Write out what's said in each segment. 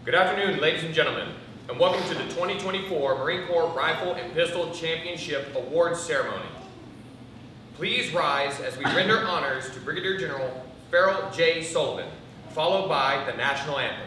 Good afternoon, ladies and gentlemen, and welcome to the 2024 Marine Corps Rifle and Pistol Championship Awards Ceremony. Please rise as we render honors to Brigadier General Farrell J. Sullivan, followed by the National Anthem.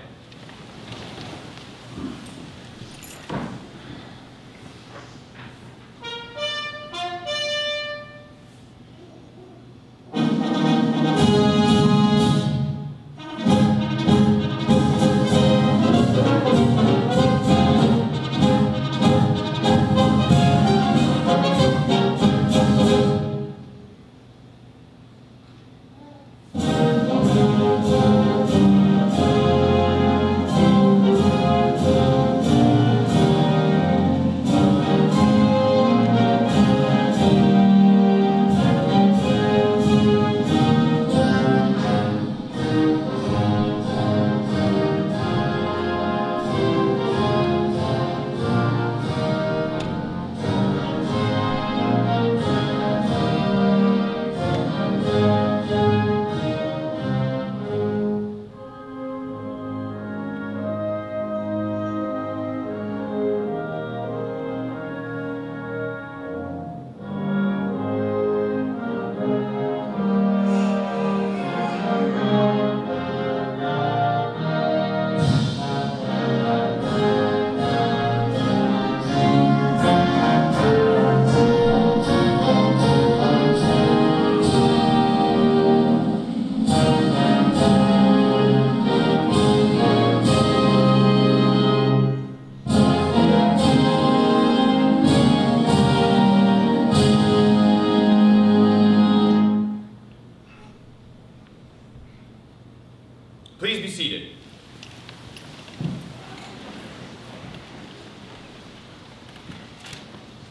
Please be seated.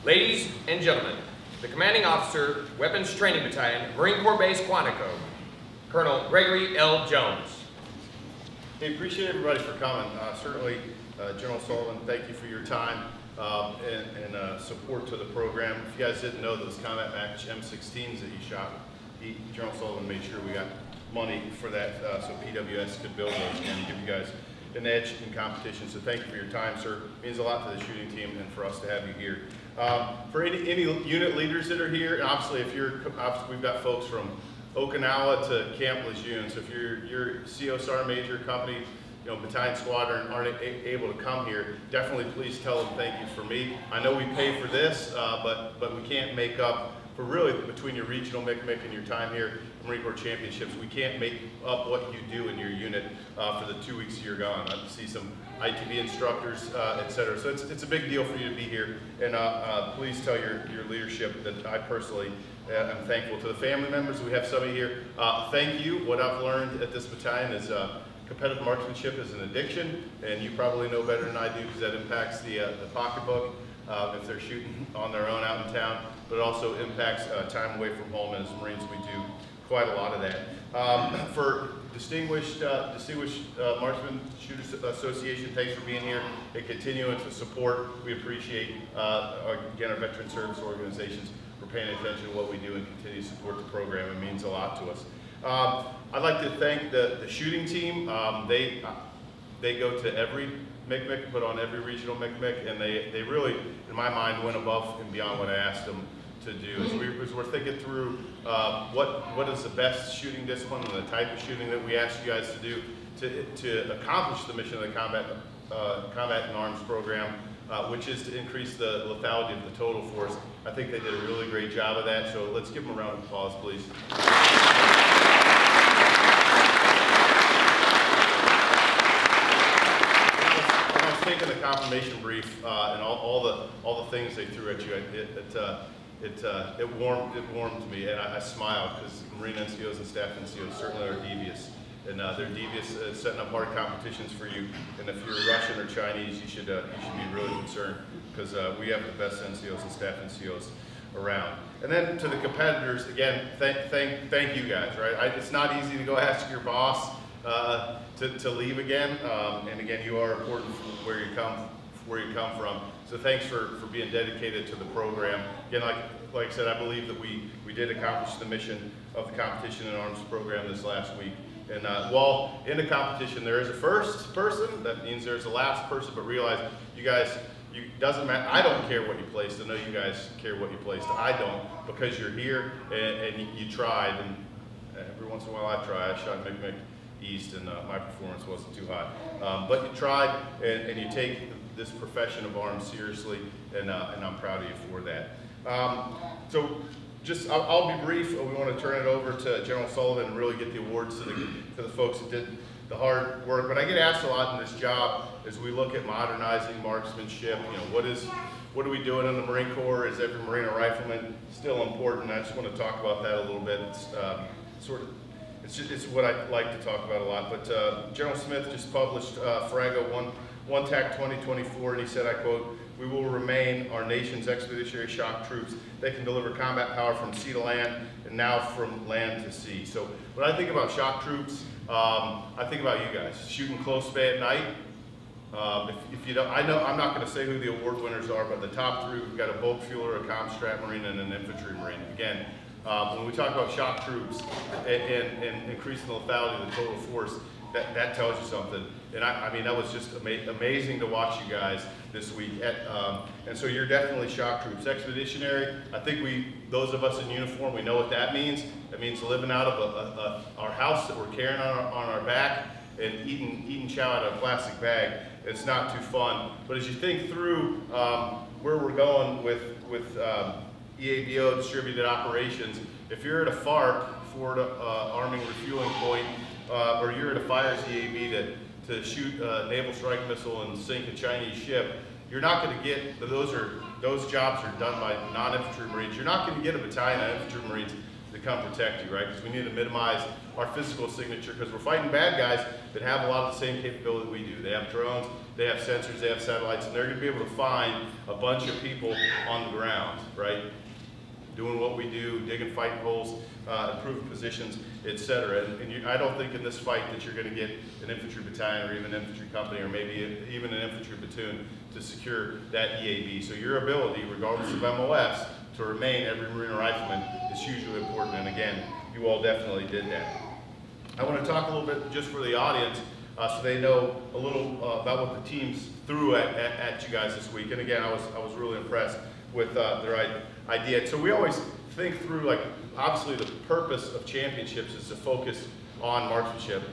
Ladies and gentlemen, the Commanding Officer, Weapons Training Battalion, Marine Corps Base Quantico, Colonel Gregory L. Jones. Hey, appreciate everybody for coming. Certainly, General Sullivan, thank you for your time and support to the program. If you guys didn't know, those combat match M16s that you shot, General Sullivan made sure we got money for that so PWS could build those and give you guys an edge in competition. So thank you for your time, sir. It means a lot to the shooting team and for us to have you here. For any unit leaders that are here, and obviously we've got folks from Okinawa to Camp Lejeune. So if your CO Sergeant Major company, battalion squadron aren't able to come here, definitely please tell them thank you for me. I know we pay for this, but we can't make up for really between your regional MCMC and your time here at Marine Corps Championships. We can't make up what you do in your unit for the 2 weeks you're gone. I see some ITB instructors, etc. So it's a big deal for you to be here, and please tell your leadership that I personally am thankful. To the family members, we have some of you here. Thank you. What I've learned at this battalion is competitive marksmanship is an addiction, and you probably know better than I do because that impacts the pocketbook if they're shooting on their own out in town, but it also impacts time away from home. As Marines, we do quite a lot of that. For Distinguished Marksman Shooters Association, thanks for being here and continuing to support. We appreciate, again, our veteran service organizations for paying attention to what we do and continue to support the program. It means a lot to us. I'd like to thank the shooting team. They go to every MCMC, put on every regional MCMC, and they really, in my mind, went above and beyond what I asked them to do. As we're thinking through what is the best shooting discipline and the type of shooting that we ask you guys to do to accomplish the mission of the Combat and Arms program, which is to increase the lethality of the total force. I think they did a really great job of that, so let's give them a round of applause, please. Taking the confirmation brief and all the things they threw at you, it warmed me, and I smiled because Marine NCOs and staff NCOs certainly are devious, and they're devious at setting up hard competitions for you. And if you're Russian or Chinese, you should be really concerned because we have the best NCOs and staff NCOs around. And then to the competitors, again, thank you guys. Right, it's not easy to go ask your boss to leave again, and again, you are important from where you come from. So thanks for being dedicated to the program. Again, like I said, I believe that we did accomplish the mission of the Competition in Arms program this last week, And while in the competition there is a first person, that means there's a last person, but realize you guys, doesn't matter, I don't care what you placed, I know you guys care what you placed, I don't, because you're here and you tried, and every once in a while I try. I shot McMick East and my performance wasn't too high. But you tried and you take this profession of arms seriously, and I'm proud of you for that. So just, I'll be brief. We want to turn it over to General Sullivan and really get the awards to the folks that did the hard work. But I get asked a lot in this job as we look at modernizing marksmanship. You know, what are we doing in the Marine Corps? Is every Marine a rifleman? Still important. I just want to talk about that a little bit. It's what I like to talk about a lot. But General Smith just published Farrago 1 TAC 2024, and he said, I quote, "We will remain our nation's expeditionary shock troops that can deliver combat power from sea to land and now from land to sea." So when I think about shock troops, I think about you guys shooting close bay at night. If you don't, I know I'm not going to say who the award winners are, but the top three, we've got a bulk fueler, a Comstrat Marine, and an infantry Marine. Again, when we talk about shock troops and increasing the lethality of the total force, that tells you something. And I mean, that was just amazing to watch you guys this week. And so you're definitely shock troops. Expeditionary, I think those of us in uniform, we know what that means. That means living out of our house that we're carrying on our back and eating chow out of a plastic bag. It's not too fun. But as you think through where we're going with EABO, distributed operations, if you're at a FARP, Forward Arming Refueling Point, or you're at a FIRES EAB to shoot a naval strike missile and sink a Chinese ship, you're not going to get, those jobs are done by non-infantry Marines. You're not going to get a battalion of infantry Marines to come protect you, right? Because we need to minimize our physical signature, because we're fighting bad guys that have a lot of the same capability we do. They have drones, they have sensors, they have satellites, and they're going to be able to find a bunch of people on the ground, right? Doing what we do, digging fighting holes, improving positions, etc. And I don't think in this fight that you're going to get an infantry battalion or even an infantry company or maybe even an infantry platoon to secure that EAB. So your ability, regardless of MOS, to remain every Marine or Rifleman is hugely important. And again, you all definitely did that. I want to talk a little bit just for the audience so they know a little about what the teams threw at you guys this week. And again, I was really impressed with their idea. So we always think through, like, obviously the purpose of championships is to focus on marksmanship.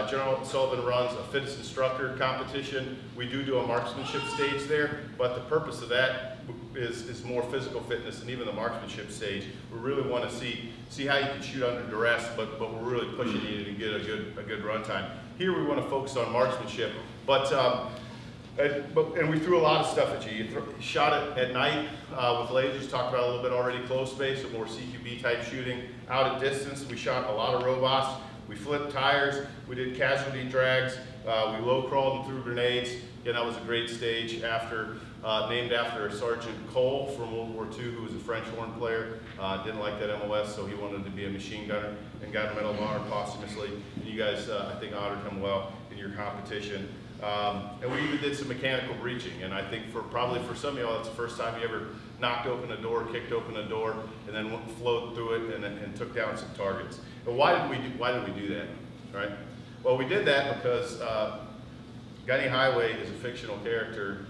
General Sullivan runs a fitness instructor competition. We do a marksmanship stage there, but the purpose of that is more physical fitness, and even the marksmanship stage. We really want to see how you can shoot under duress, but we're really pushing you to get a good run time. Here we want to focus on marksmanship, and we threw a lot of stuff at you. You shot it at night with lasers, talked about a little bit already, close space, so more CQB type shooting. Out at distance, we shot a lot of robots. We flipped tires, we did casualty drags, we low crawled and threw grenades. Again, that was a great stage named after Sergeant Cole from World War II, who was a French horn player. Didn't like that MOS, so he wanted to be a machine gunner and got a Medal of Honor posthumously. And you guys, I think, honored him well in your competition. And we even did some mechanical breaching, and I think probably for some of y'all, that's the first time you ever knocked open a door, kicked open a door, and then flowed through it and took down some targets. But why did we do that, right? Well, we did that because Gunny Highway is a fictional character,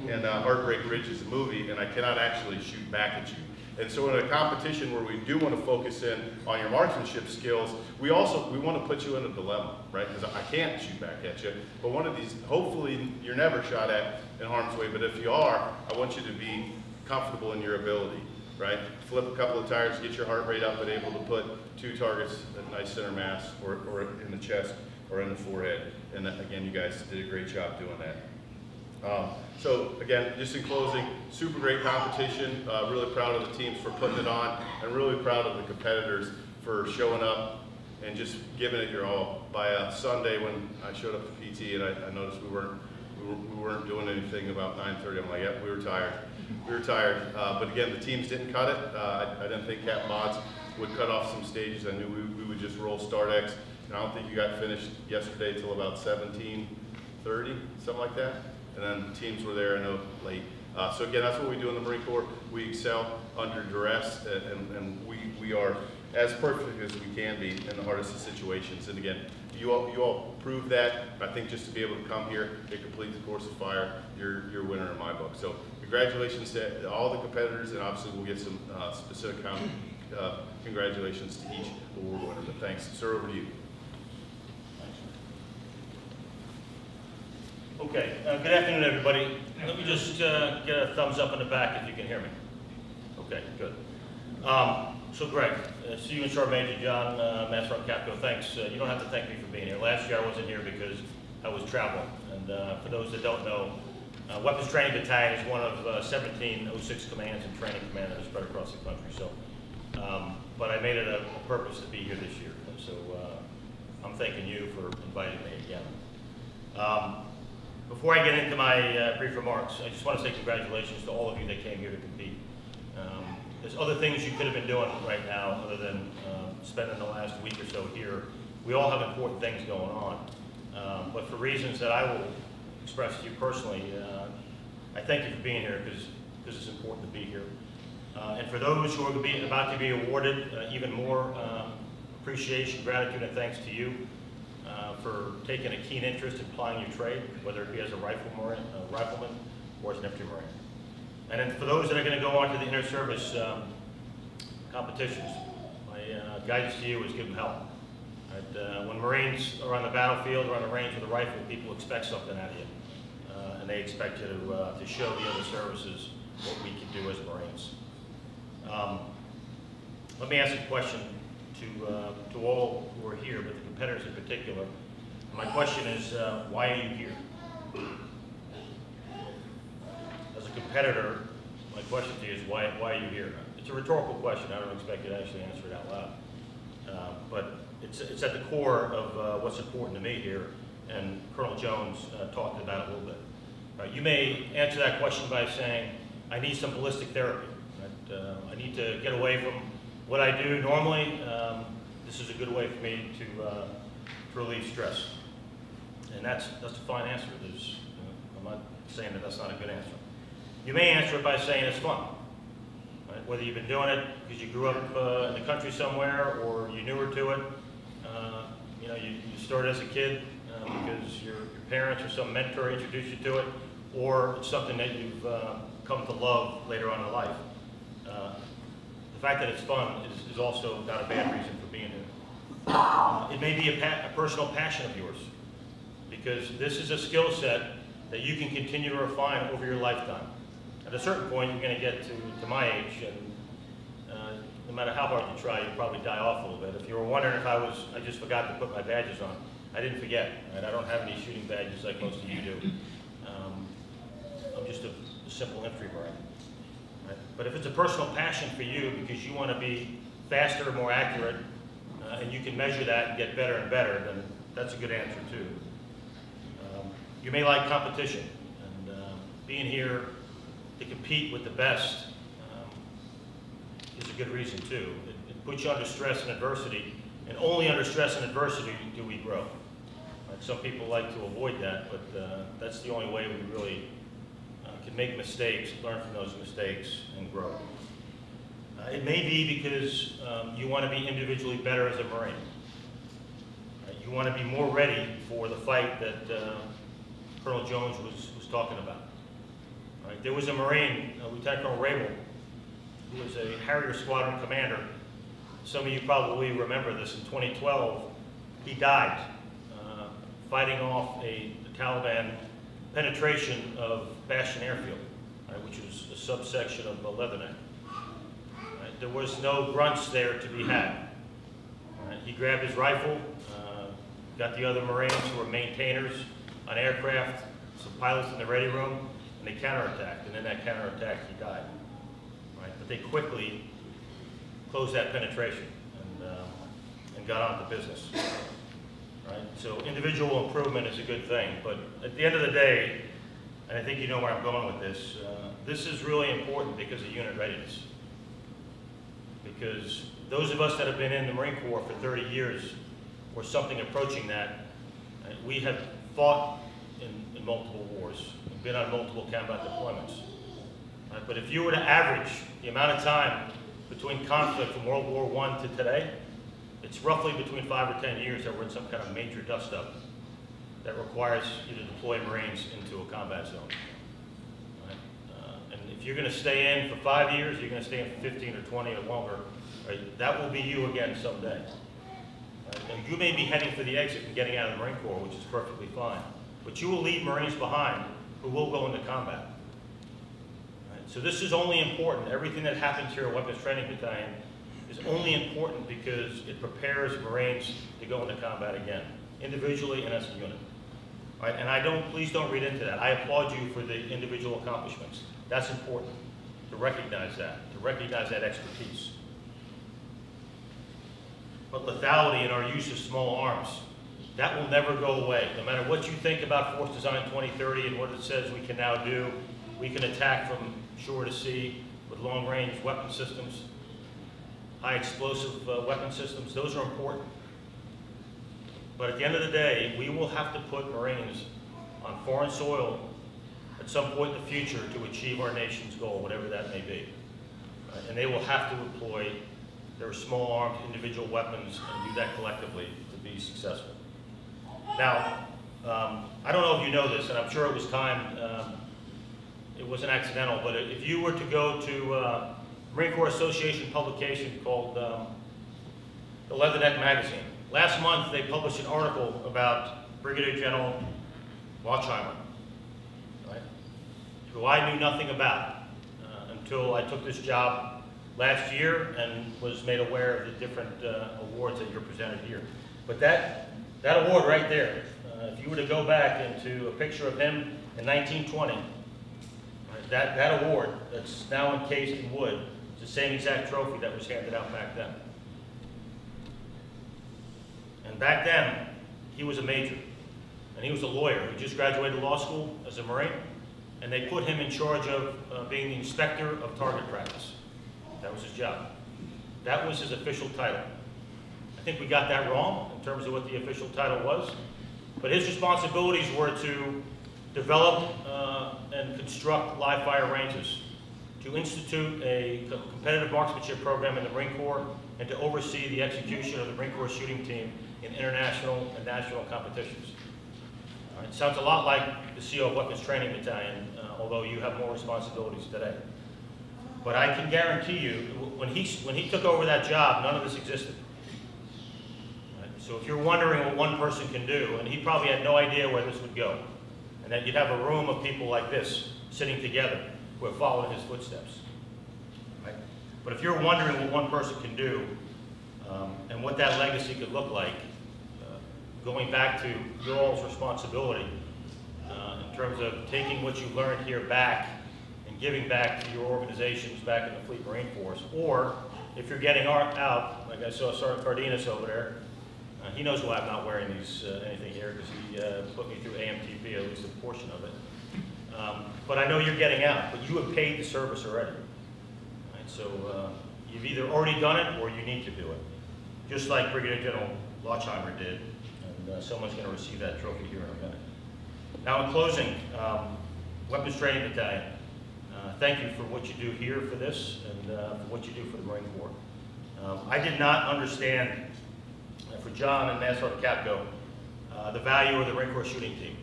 and Heartbreak Ridge is a movie, and I cannot actually shoot back at you. And so in a competition where we do want to focus in on your marksmanship skills, we want to put you in a dilemma, right? Because I can't shoot back at you, but one of these, hopefully you're never shot at in harm's way, but if you are, I want you to be comfortable in your ability, right? Flip a couple of tires, get your heart rate up, and able to put 2 targets at nice center mass, or in the chest, or in the forehead. And again, you guys did a great job doing that. So again, just in closing, super great competition. Really proud of the teams for putting it on, and really proud of the competitors for showing up and just giving it your all. By Sunday, when I showed up to PT and I noticed we weren't doing anything about 9:30, I'm like, yep, we were tired. We were tired. But again, the teams didn't cut it. I didn't think Cap Mods would cut off some stages. I knew we would just roll start X. And I don't think you got finished yesterday till about 17:30, something like that. And then teams were there, I know, late. So again, that's what we do in the Marine Corps. We excel under duress, and we are as perfect as we can be in the hardest of situations. And again, you all proved that. I think just to be able to come here and complete the course of fire, you're a winner in my book. So congratulations to all the competitors, and obviously we'll get some specific congratulations to each award winner. But thanks. Sir, over to you. Okay, good afternoon, everybody. Let me just get a thumbs up in the back if you can hear me. Okay, good. So Greg, Student Sergeant Major John, Master Sergeant Capco, thanks. You don't have to thank me for being here. Last year I wasn't here because I was traveling. And for those that don't know, Weapons Training Battalion is one of 17 06 commands and training command that are spread across the country. So, but I made it a purpose to be here this year. And so I'm thanking you for inviting me again. Before I get into my brief remarks, I just want to say congratulations to all of you that came here to compete. There's other things you could have been doing right now other than spending the last week or so here. We all have important things going on. But for reasons that I will express to you personally, I thank you for being here because it's important to be here. And for those who are about to be awarded, even more appreciation, gratitude, and thanks to you for taking a keen interest in plying your trade, whether it be as a rifleman or as an infantry marine. And then for those that are going to go on to the inter-service competitions, my guidance to you is give them hell. Right? When Marines are on the battlefield or on the range with a rifle, people expect something out of you. And they expect you to show the other services what we can do as Marines. Let me ask a question to all who are here, but the competitors in particular. My question is, why are you here? As a competitor, my question to you is, why are you here? It's a rhetorical question. I don't expect you to actually answer it out loud. But it's at the core of what's important to me here, and Colonel Jones talked about it a little bit. Right? You may answer that question by saying, I need some ballistic therapy. Right? I need to get away from what I do normally. This is a good way for me to relieve stress. And that's a fine answer. I'm not saying that that's not a good answer. You may answer it by saying it's fun. Right? Whether you've been doing it because you grew up in the country somewhere or you're newer to it, you started as a kid because your parents or some mentor introduced you to it, or it's something that you've come to love later on in life. The fact that it's fun is also not a bad reason for being here. It may be a personal passion of yours, because this is a skill set that you can continue to refine over your lifetime. At a certain point, you're going to get to my age, and no matter how hard you try, you'll probably die off a little bit. If you were wondering if I just forgot to put my badges on, I didn't forget. Right? I don't have any shooting badges like most of you do. I'm just a simple infantry marine. Right? But if it's a personal passion for you because you want to be faster, more accurate, and you can measure that and get better and better, then that's a good answer too. You may like competition, and being here to compete with the best is a good reason too. It puts you under stress and adversity, and only under stress and adversity do we grow. Right? Some people like to avoid that, but that's the only way we really can make mistakes, learn from those mistakes, and grow. It may be because you want to be individually better as a Marine. Right? You want to be more ready for the fight that Colonel Jones was talking about. Right? There was a Marine, Lieutenant Colonel Rabel, who was a Harrier Squadron commander. Some of you probably remember this. In 2012, he died fighting off the Taliban penetration of Bastion Airfield, right, which was a subsection of Leatherneck. Right? There was no grunts there to be had. Right? He grabbed his rifle, got the other Marines who were maintainers on aircraft, some pilots in the ready room, and they counterattacked. And in that counterattack, he died. Right? But they quickly closed that penetration and got on to business. Right? So individual improvement is a good thing, but at the end of the day, and I think you know where I'm going with this, this is really important because of unit readiness. Because those of us that have been in the Marine Corps for 30 years or something approaching that, we have fought in multiple wars, and been on multiple combat deployments. Right? But if you were to average the amount of time between conflict from World War I to today, it's roughly between 5 or 10 years that we're in some kind of major dust-up that requires you to deploy Marines into a combat zone. Right? And if you're going to stay in for 5 years, you're going to stay in for 15 or 20 or longer, right? That will be you again someday. Right? And you may be heading for the exit and getting out of the Marine Corps, which is perfectly fine. But you will leave Marines behind who will go into combat. Right? So this is only important. Everything that happens here at Weapons Training Battalion is only important because it prepares Marines to go into combat again, individually and as a unit. Right? And please don't read into that. I applaud you for the individual accomplishments. That's important, to recognize that expertise. But lethality in our use of small arms, that will never go away. No matter what you think about Force Design 2030 and what it says we can now do, we can attack from shore to sea with long-range weapon systems, high explosive weapon systems. Those are important. But at the end of the day, we will have to put Marines on foreign soil at some point in the future to achieve our nation's goal, whatever that may be. And they will have to employ their small armed individual weapons and do that collectively to be successful. Now, I don't know if you know this, and I'm sure it was timed, it wasn't accidental, but if you were to go to Marine Corps Association publication called the Leatherneck Magazine. Last month, they published an article about Brigadier General Lauchheimer, right, who I knew nothing about until I took this job last year and was made aware of the different awards that you're presented here. But that award right there, if you were to go back into a picture of him in 1920, right, that award that's now encased in wood, it's the same exact trophy that was handed out back then. And back then, he was a major, and he was a lawyer who just graduated law school as a Marine, and they put him in charge of being the inspector of target practice. That was his job. That was his official title. I think we got that wrong in terms of what the official title was, but his responsibilities were to develop and construct live fire ranges, to institute a competitive marksmanship program in the Marine Corps, and to oversee the execution of the Marine Corps shooting team in international and national competitions. It sounds a lot like the CO of Weapons Training Battalion, although you have more responsibilities today. But I can guarantee you, when he took over that job, none of this existed. Right? So if you're wondering what one person can do, and he probably had no idea where this would go, and that you'd have a room of people like this sitting together who have followed his footsteps. Right? But if you're wondering what one person can do, and what that legacy could look like, going back to your all's responsibility in terms of taking what you've learned here back and giving back to your organizations back in the Fleet Marine Force, or if you're getting out, like I saw Sergeant Cardenas over there, he knows why I'm not wearing these anything here, because he put me through AMTP, at least a portion of it. But I know you're getting out, but you have paid the service already. Right? So you've either already done it or you need to do it, just like Brigadier General Lauchheimer did, and someone's going to receive that trophy here in a minute. Now, in closing, Weapons Training Battalion, thank you for what you do here for this and for what you do for the Marine Corps. I did not understand, for John and Master Sergeant Capco, the value of the Marine Corps shooting team.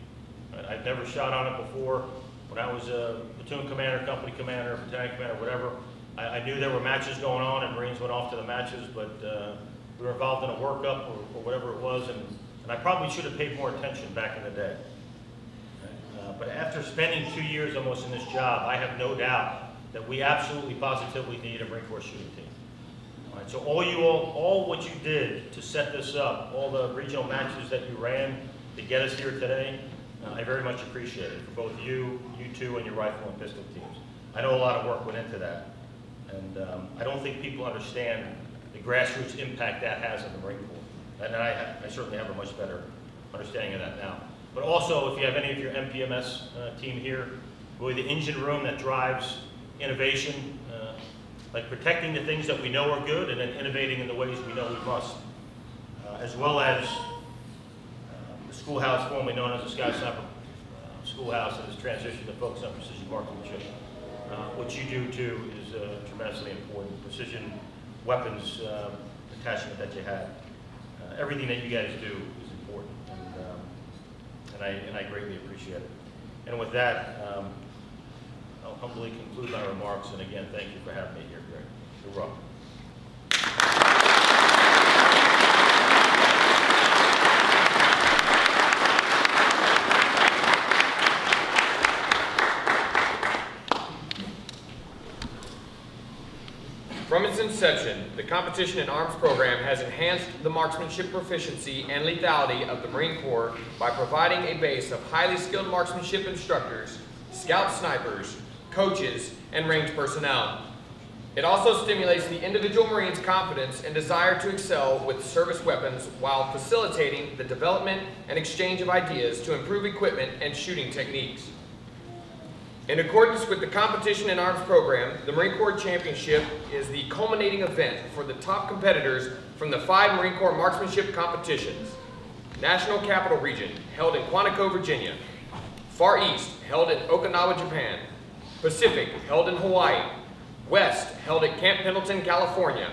I'd never shot on it before. When I was a platoon commander, company commander, battalion commander, whatever, I knew there were matches going on and Marines went off to the matches, but we were involved in a workup or whatever it was, and I probably should have paid more attention back in the day. But after spending 2 years almost in this job, I have no doubt that we absolutely positively need a Marine Corps shooting team. All right, so all what you did to set this up, all the regional matches that you ran to get us here today, I very much appreciate it for both you two, and your rifle and pistol teams. I know a lot of work went into that, and I don't think people understand the grassroots impact that has on the Marine Corps. And I certainly have a much better understanding of that now. But also, if you have any of your MPMS team here, really the engine room that drives innovation, like protecting the things that we know are good and then innovating in the ways we know we must, as well as the schoolhouse formerly known as the Sky Sniper Schoolhouse that has transitioned to focus on precision marksmanship. What you do too is tremendously important. Precision weapons attachment that you have. Everything that you guys do is important, and I greatly appreciate it. And with that, I'll humbly conclude my remarks, and again, thank you for having me here, Greg. You're welcome. From its inception, the Competition in Arms program has enhanced the marksmanship proficiency and lethality of the Marine Corps by providing a base of highly skilled marksmanship instructors, scout snipers, coaches, and range personnel. It also stimulates the individual Marine's confidence and desire to excel with service weapons while facilitating the development and exchange of ideas to improve equipment and shooting techniques. In accordance with the Competition in Arms program, the Marine Corps Championship is the culminating event for the top competitors from the 5 Marine Corps Marksmanship competitions. National Capital Region, held in Quantico, Virginia. Far East, held in Okinawa, Japan. Pacific, held in Hawaii. West, held at Camp Pendleton, California.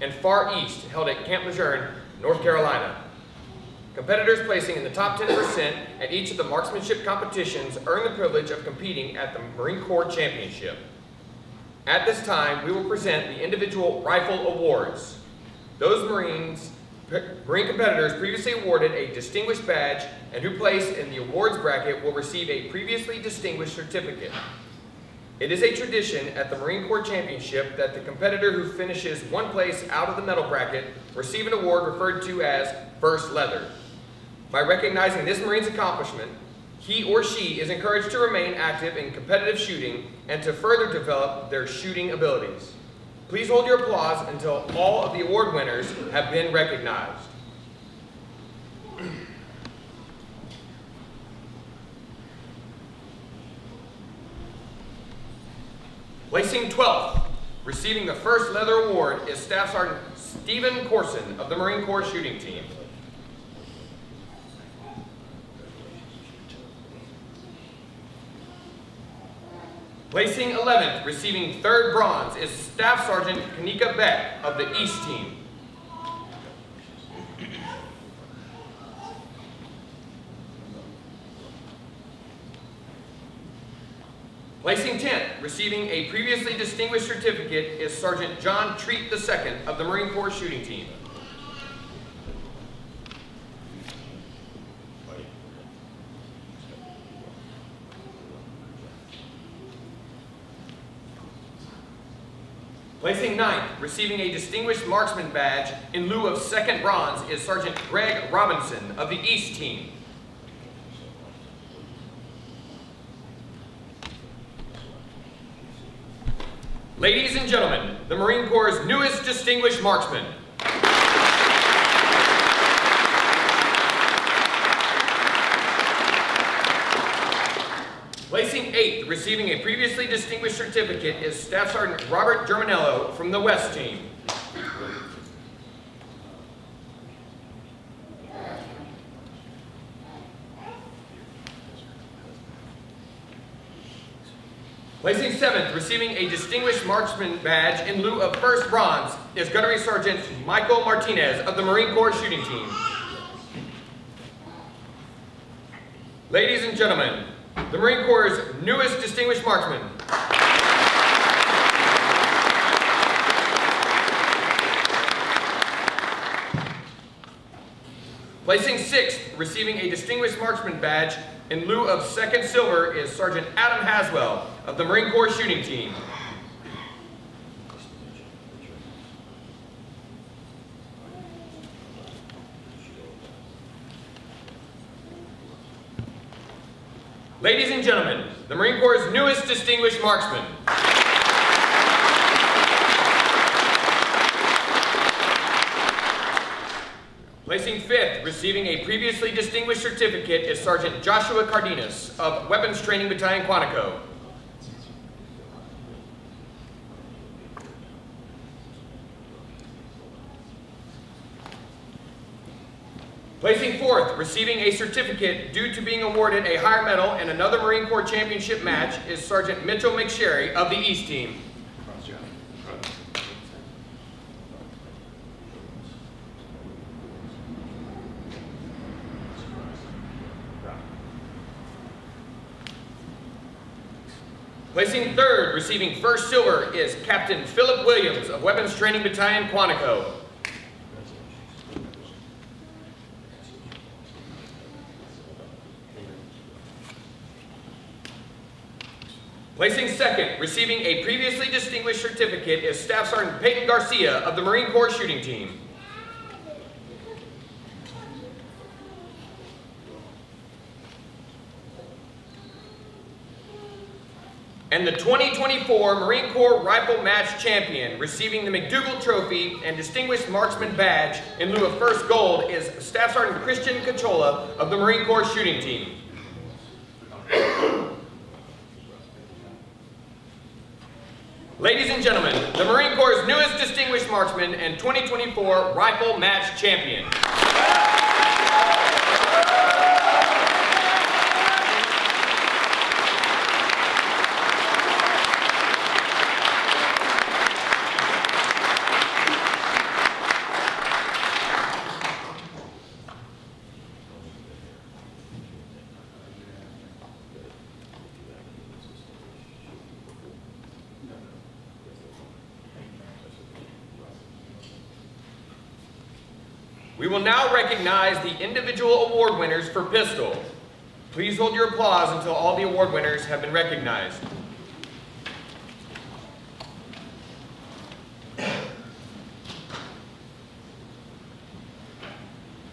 And Far East, held at Camp Lejeune, North Carolina. Competitors placing in the top 10% at each of the marksmanship competitions earn the privilege of competing at the Marine Corps Championship. At this time, we will present the individual rifle awards. Those Marine competitors previously awarded a distinguished badge and who place in the awards bracket will receive a previously distinguished certificate. It is a tradition at the Marine Corps Championship that the competitor who finishes one place out of the medal bracket receive an award referred to as First Leather. By recognizing this Marine's accomplishment, he or she is encouraged to remain active in competitive shooting and to further develop their shooting abilities. Please hold your applause until all of the award winners have been recognized. Placing 12th, receiving the First Leather Award is Staff Sergeant Stephen Corson of the Marine Corps Shooting Team. Placing 11th, receiving 3rd bronze is Staff Sergeant Kanika Beck of the East Team. Placing 10th, receiving a previously distinguished certificate is Sergeant John Treat II of the Marine Corps Shooting Team. Placing 9th, receiving a Distinguished Marksman badge in lieu of 2nd bronze is Sergeant Greg Robinson of the East Team. Ladies and gentlemen, the Marine Corps' newest Distinguished Marksman. Placing 8th, receiving a previously distinguished certificate is Staff Sergeant Robert Germanello from the West Team. Placing 7th, receiving a Distinguished Marksman badge in lieu of 1st bronze is Gunnery Sergeant Michael Martinez of the Marine Corps Shooting Team. Ladies and gentlemen, the Marine Corps' newest Distinguished Marksman. Placing 6th, receiving a Distinguished Marksman badge in lieu of 2nd silver is Sergeant Adam Haswell of the Marine Corps Shooting Team. Ladies and gentlemen, the Marine Corps' newest Distinguished Marksman. Placing 5th, receiving a previously distinguished certificate is Sergeant Joshua Cardenas of Weapons Training Battalion Quantico. Placing fourth, receiving a certificate due to being awarded a higher medal in another Marine Corps Championship match is Sergeant Mitchell McSherry of the East Team. Placing third, receiving first silver is Captain Philip Williams of Weapons Training Battalion Quantico. Placing second, receiving a previously distinguished certificate is Staff Sergeant Peyton Garcia of the Marine Corps Shooting Team. And the 2024 Marine Corps Rifle Match Champion, receiving the McDougall Trophy and Distinguished Marksman Badge in lieu of first gold, is Staff Sergeant Christian Cachola of the Marine Corps Shooting Team. Ladies and gentlemen, the Marine Corps' newest Distinguished Marksman and 2024 Rifle Match Champion. We will now recognize the individual award winners for pistol. Please hold your applause until all the award winners have been recognized.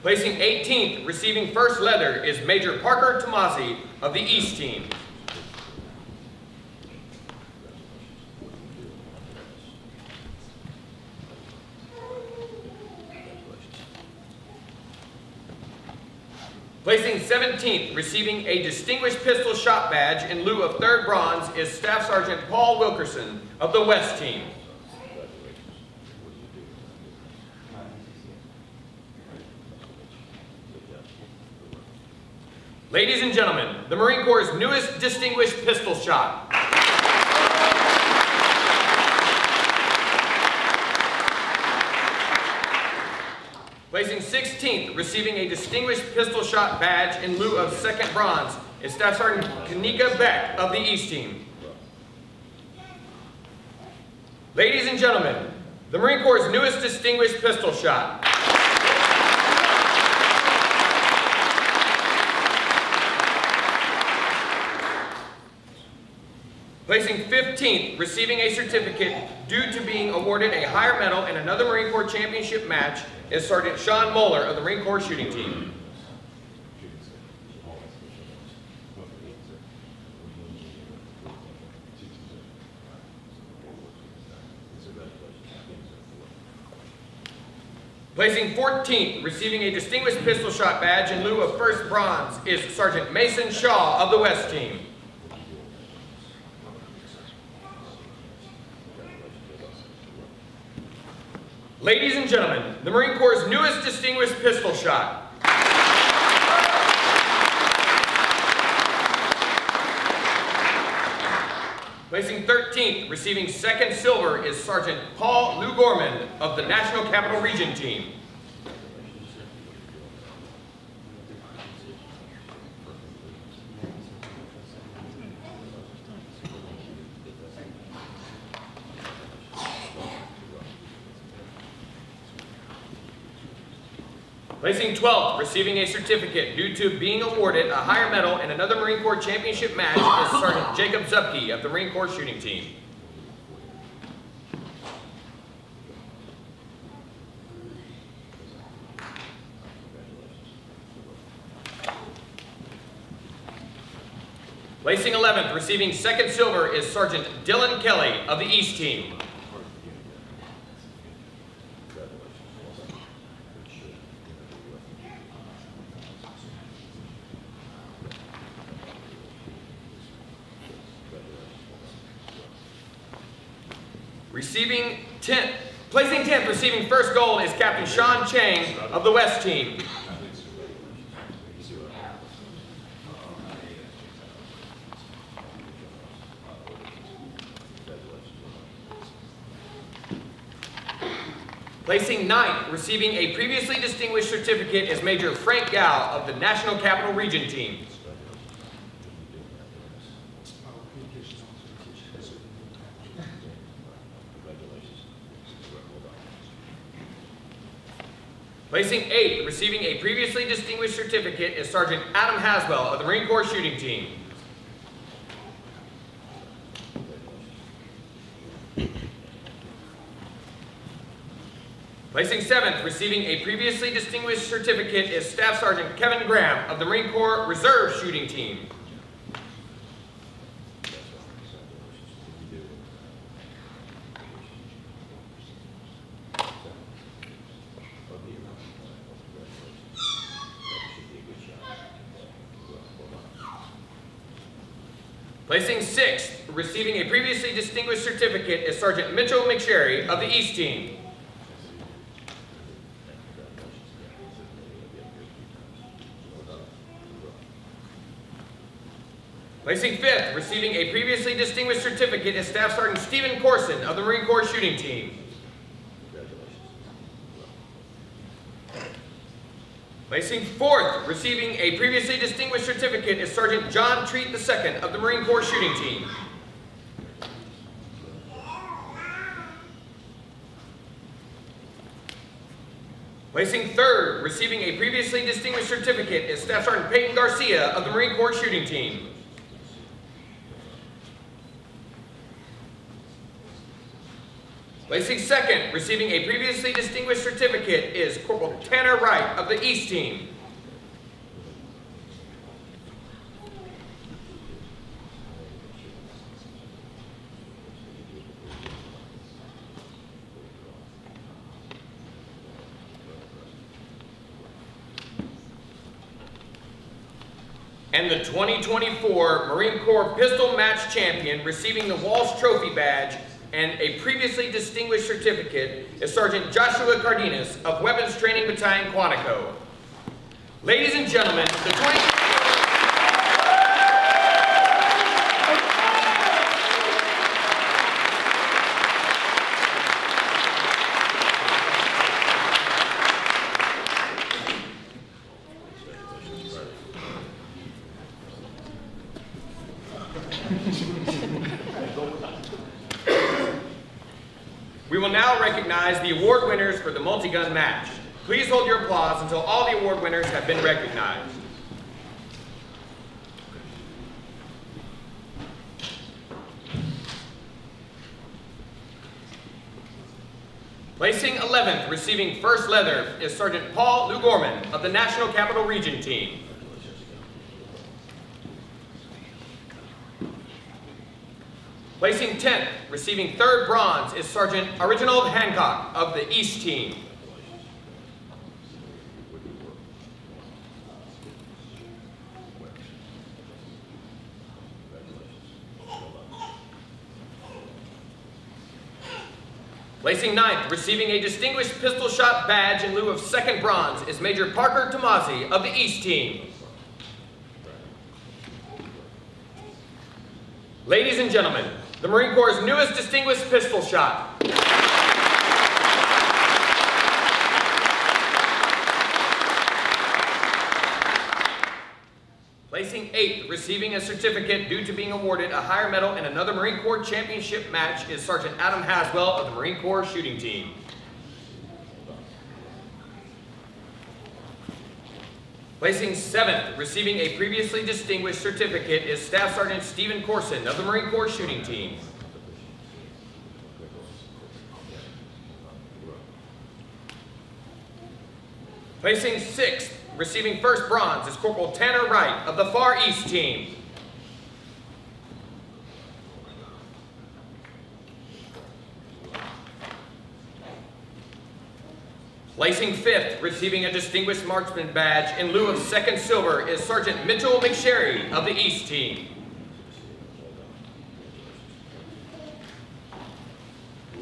Placing 18th, receiving first leather, is Major Parker Tomasi of the East Team. Placing 17th, receiving a Distinguished Pistol Shot Badge in lieu of third bronze, is Staff Sergeant Paul Wilkerson of the West Team. Ladies and gentlemen, the Marine Corps' newest Distinguished Pistol Shot. Placing 16th, receiving a Distinguished Pistol Shot Badge in lieu of second bronze, is Staff Sergeant Kanika Beck of the East Team. Ladies and gentlemen, the Marine Corps' newest Distinguished Pistol Shot. Placing 15th, receiving a certificate due to being awarded a higher medal in another Marine Corps Championship match, is Sergeant Sean Moeller of the Marine Corps Shooting Team. Placing 14th, receiving a Distinguished Pistol Shot Badge in lieu of first bronze, is Sergeant Mason Shaw of the West Team. Ladies and gentlemen, the Marine Corps' newest Distinguished Pistol Shot. Placing 13th, receiving second silver, is Sergeant Paul Lou Gorman of the National Capital Region Team. Placing 12th, receiving a certificate due to being awarded a higher medal in another Marine Corps Championship match, is Sergeant Jacob Zupke of the Marine Corps Shooting Team. Placing 11th, receiving second silver, is Sergeant Dylan Kelly of the East Team. Placing 10th, receiving first gold, is Captain Sean Chang of the West Team. Placing ninth, receiving a previously distinguished certificate, is Major Frank Gow of the National Capital Region Team. Placing eighth, receiving a previously distinguished certificate, is Sergeant Adam Haswell of the Marine Corps Shooting Team. Placing seventh, receiving a previously distinguished certificate, is Staff Sergeant Kevin Graham of the Marine Corps Reserve Shooting Team. Placing sixth, receiving a previously distinguished certificate, is Sergeant Mitchell McSherry of the East Team. Placing fifth, receiving a previously distinguished certificate, is Staff Sergeant Stephen Corson of the Marine Corps Shooting Team. Placing fourth, receiving a previously distinguished certificate, is Sergeant John Treat II of the Marine Corps Shooting Team. Placing third, receiving a previously distinguished certificate, is Staff Sergeant Peyton Garcia of the Marine Corps Shooting Team. Placing second, receiving a previously distinguished certificate, is Corporal Tanner Wright of the East Team. And the 2024 Marine Corps Pistol Match Champion, receiving the Walsh Trophy Badge and a previously distinguished certificate, is Sergeant Joshua Cardenas of Weapons Training Battalion Quantico. Ladies and gentlemen, the We will now recognize the award winners for the multi-gun match. Please hold your applause until all the award winners have been recognized. Placing 11th, receiving first leather, is Sergeant Paul Lou Gorman of the National Capital Region Team. Placing 10th, receiving third bronze, is Sergeant Reginald Hancock of the East Team. Placing 9th, receiving a distinguished pistol shot badge in lieu of second bronze, is Major Parker Tomasi of the East Team. Ladies and gentlemen, the Marine Corps' newest distinguished pistol shot. Placing 8th, receiving a certificate due to being awarded a higher medal in another Marine Corps championship match, is Sergeant Adam Haswell of the Marine Corps Shooting Team. Placing 7th, receiving a previously distinguished certificate, is Staff Sergeant Stephen Corson of the Marine Corps Shooting Team. Placing 6th, receiving first bronze, is Corporal Tanner Wright of the Far East Team. Placing 5th, receiving a Distinguished Marksman badge in lieu of second silver, is Sergeant Mitchell McSherry of the East Team.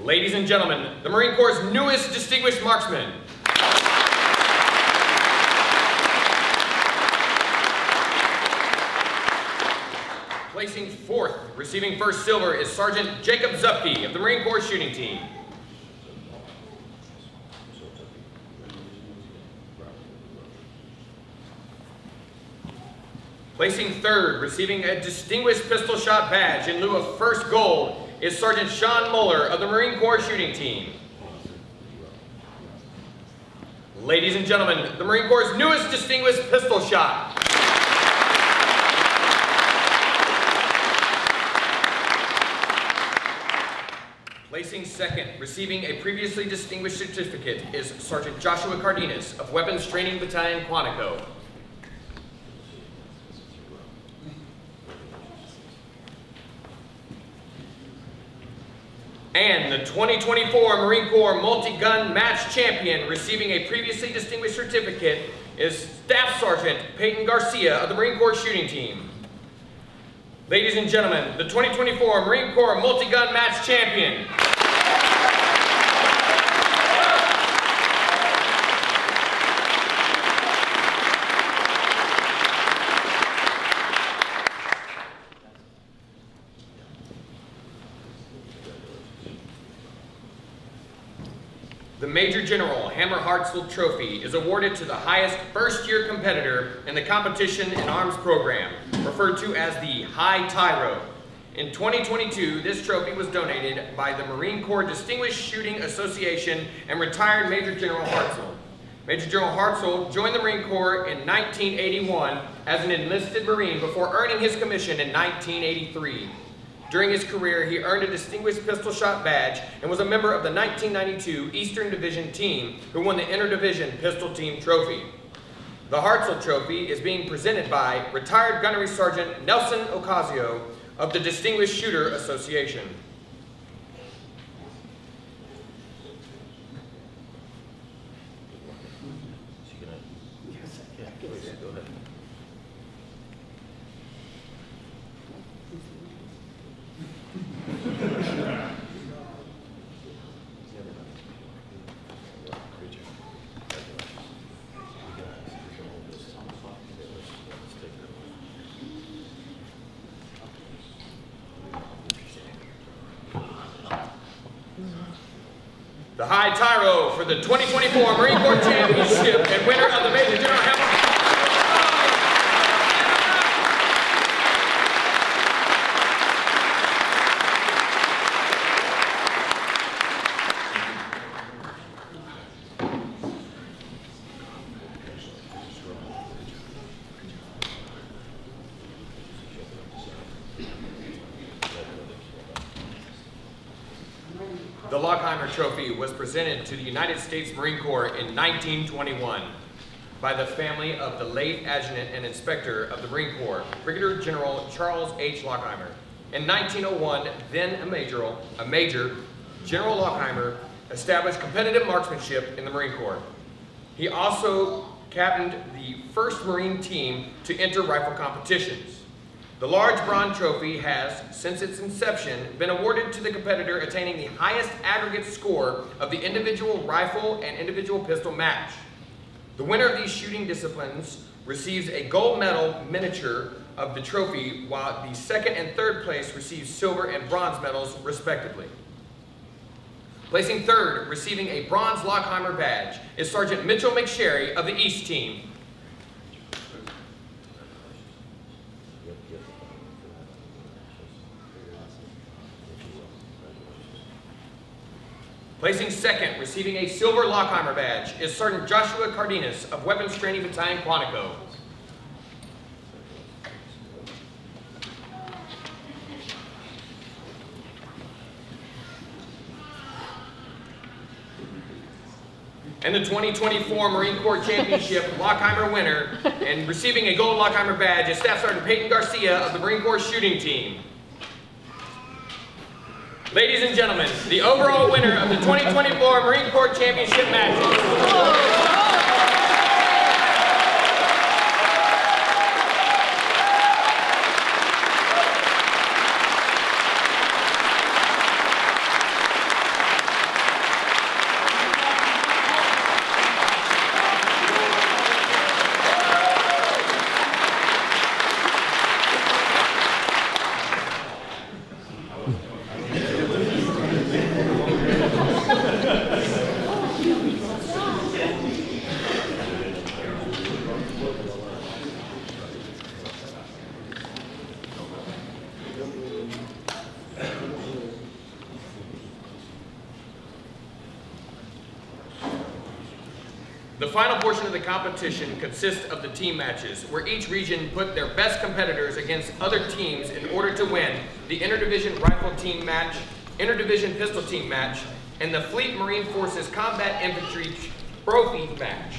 Ladies and gentlemen, the Marine Corps' newest Distinguished Marksman. Placing 4th, receiving first silver, is Sergeant Jacob Zupke of the Marine Corps Shooting Team. Placing third, receiving a Distinguished Pistol Shot Badge in lieu of first gold, is Sergeant Sean Muller of the Marine Corps Shooting Team. Ladies and gentlemen, the Marine Corps' newest Distinguished Pistol Shot. Placing second, receiving a previously distinguished certificate, is Sergeant Joshua Cardenas of Weapons Training Battalion Quantico. And the 2024 Marine Corps Multi-Gun Match Champion, receiving a previously distinguished certificate, is Staff Sergeant Peyton Garcia of the Marine Corps Shooting Team. Ladies and gentlemen, the 2024 Marine Corps Multi-Gun Match Champion. The Major General Hammer Hartzell Trophy is awarded to the highest first-year competitor in the Competition in Arms program, referred to as the High Tyro. In 2022, this trophy was donated by the Marine Corps Distinguished Shooting Association and retired Major General Hartzell. Major General Hartzell joined the Marine Corps in 1981 as an enlisted Marine before earning his commission in 1983. During his career, he earned a Distinguished Pistol Shot Badge and was a member of the 1992 Eastern Division team who won the Interdivision Pistol Team Trophy. The Hartzell Trophy is being presented by retired Gunnery Sergeant Nelson Ocasio of the Distinguished Shooter Association. The High Tyro for the 2024 Marine Corps Championship and winner of the Major General Hammer. The Lauchheimer Trophy was presented to the United States Marine Corps in 1921 by the family of the late Adjutant and Inspector of the Marine Corps, Brigadier General Charles H. Lauchheimer. In 1901, then a Major, General Lauchheimer established competitive marksmanship in the Marine Corps. He also captained the first Marine team to enter rifle competitions. The large bronze trophy has, since its inception, been awarded to the competitor attaining the highest aggregate score of the individual rifle and individual pistol match. The winner of these shooting disciplines receives a gold medal miniature of the trophy, while the second and third place receives silver and bronze medals, respectively. Placing third, receiving a bronze Lauchheimer badge, is Sergeant Mitchell McSherry of the East Team. Placing second, receiving a silver Lauchheimer badge, is Sergeant Joshua Cardenas of Weapons Training Battalion Quantico. And the 2024 Marine Corps Championship Lauchheimer winner and receiving a gold Lauchheimer badge is Staff Sergeant Peyton Garcia of the Marine Corps Shooting Team. Ladies and gentlemen, the overall winner of the 2024 Marine Corps Championship matches. The final portion of the competition consists of the team matches, where each region put their best competitors against other teams in order to win the interdivision rifle team match, interdivision pistol team match, and the Fleet Marine Forces Combat Infantry Trophy match.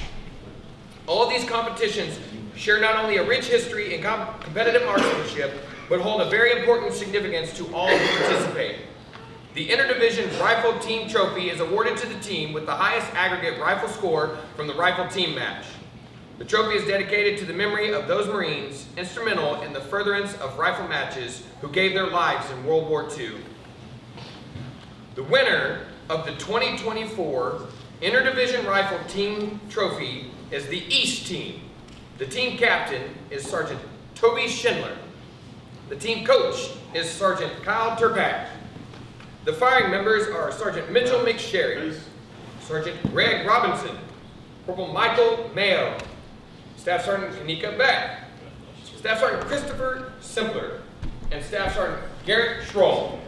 All of these competitions share not only a rich history in competitive marksmanship, but hold a very important significance to all who participate. The Interdivision Rifle Team Trophy is awarded to the team with the highest aggregate rifle score from the rifle team match. The trophy is dedicated to the memory of those Marines instrumental in the furtherance of rifle matches who gave their lives in World War II. The winner of the 2024 Interdivision Rifle Team Trophy is the East Team. The team captain is Sergeant Toby Schindler. The team coach is Sergeant Kyle Turpak. The firing members are Sergeant Mitchell McSherry, Sergeant Greg Robinson, Corporal Michael Mayo, Staff Sergeant Kanika Beck, Staff Sergeant Christopher Simpler, and Staff Sergeant Garrett Schroll.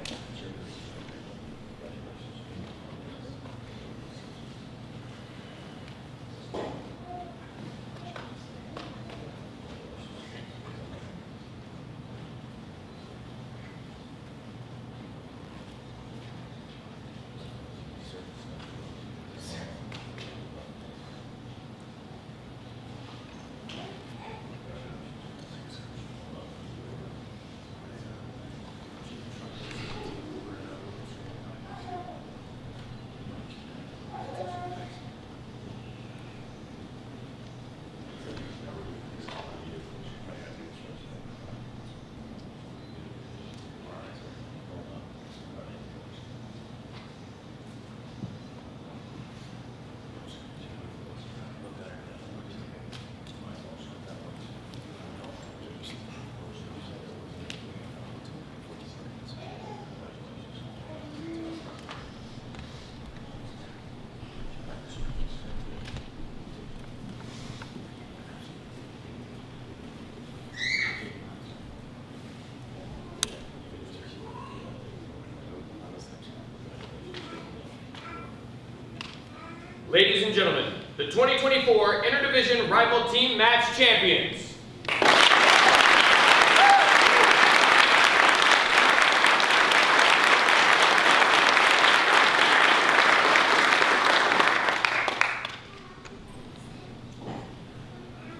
Ladies and gentlemen, the 2024 Interdivision Rifle Team Match Champions.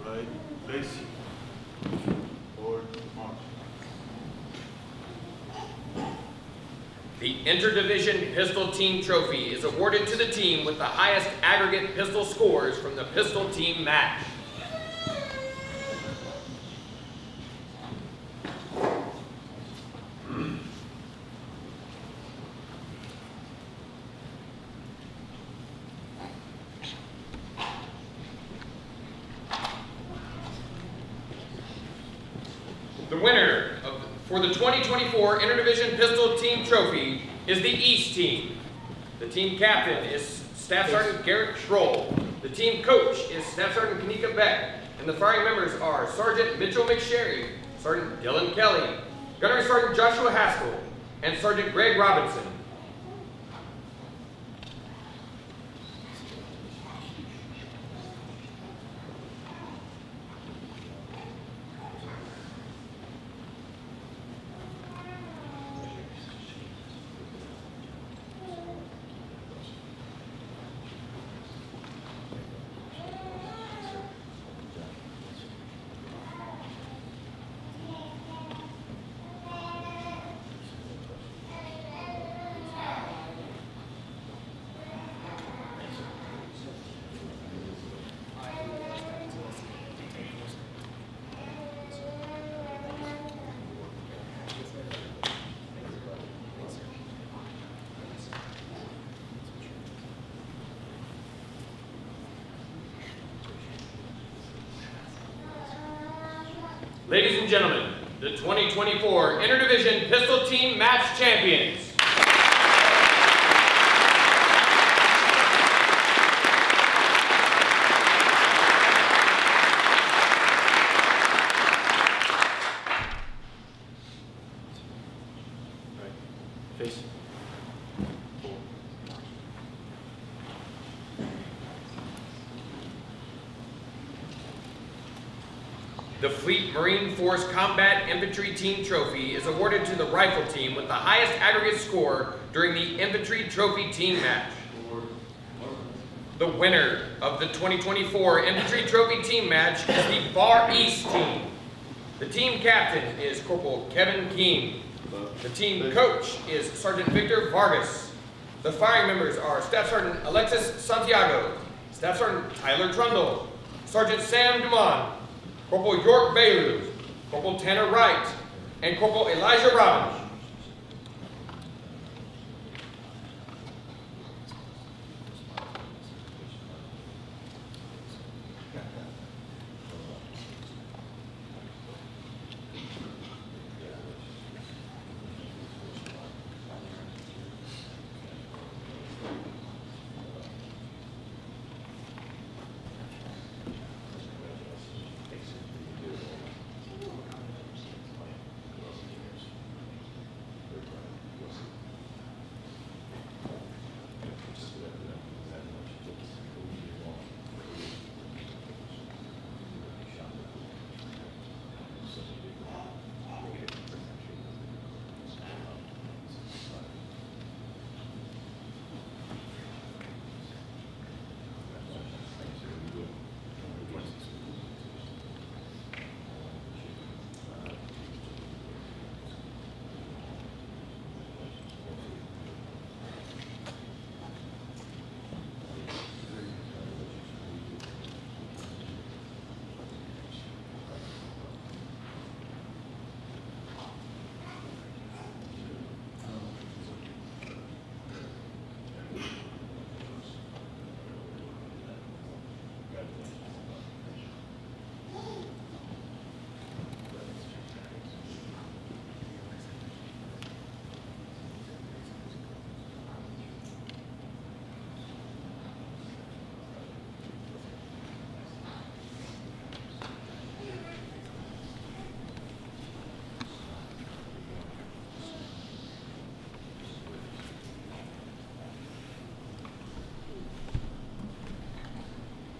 Right, face, forward, march. The Interdivision Pistol Team Trophy is awarded to the team with the highest aggregate pistol scores from the pistol team match. The winner for the 2024 Interdivision Pistol Team Trophy is the East Team. The team captain is Staff Sergeant Garrett Schroll. The team coach is Staff Sergeant Kanika Beck. And the firing members are Sergeant Mitchell McSherry, Sergeant Dylan Kelly, Gunnery Sergeant Joshua Haskell, and Sergeant Greg Robinson. Ladies and gentlemen, the 2024 Interdivision Pistol Team Match Champions. Face. The Fleet Marine Force Combat Infantry Team Trophy is awarded to the rifle team with the highest aggregate score during the Infantry Trophy Team match. The winner of the 2024 Infantry Trophy Team match is the Far East team. The team captain is Corporal Kevin Keene. The team coach is Sergeant Victor Vargas. The firing members are Staff Sergeant Alexis Santiago, Staff Sergeant Tyler Trundle, Sergeant Sam Dumont, Corporal York Bailu, Corporal Tanner Wright, and Corporal Elijah Robbins.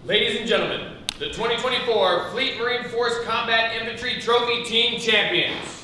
Ladies and gentlemen, the 2024 Fleet Marine Force Combat Infantry Trophy Team Champions.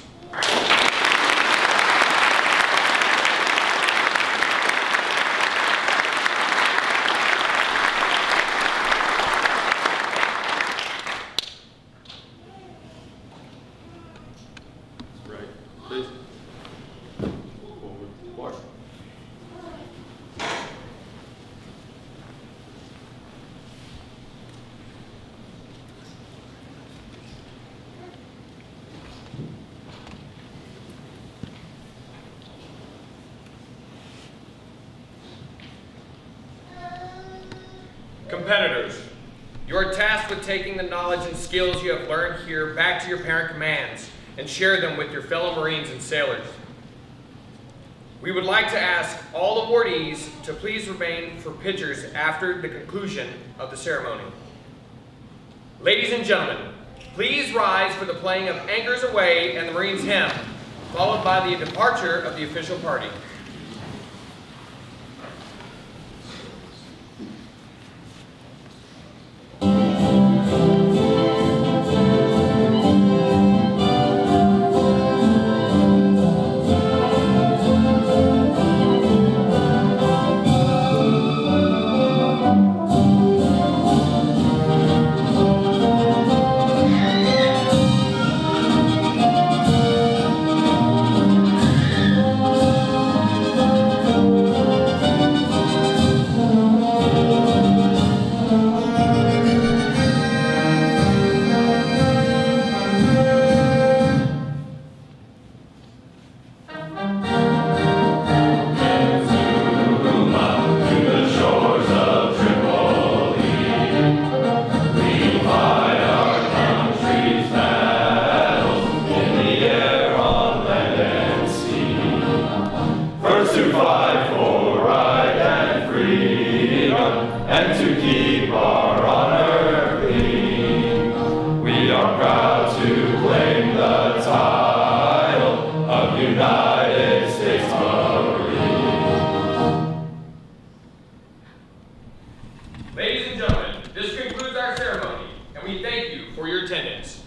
Competitors, you are tasked with taking the knowledge and skills you have learned here back to your parent commands and share them with your fellow Marines and sailors. We would like to ask all awardees to please remain for pictures after the conclusion of the ceremony. Ladies and gentlemen, please rise for the playing of Anchors Aweigh and the Marines Hymn, followed by the departure of the official party. Ladies and gentlemen, this concludes our ceremony, and we thank you for your attendance.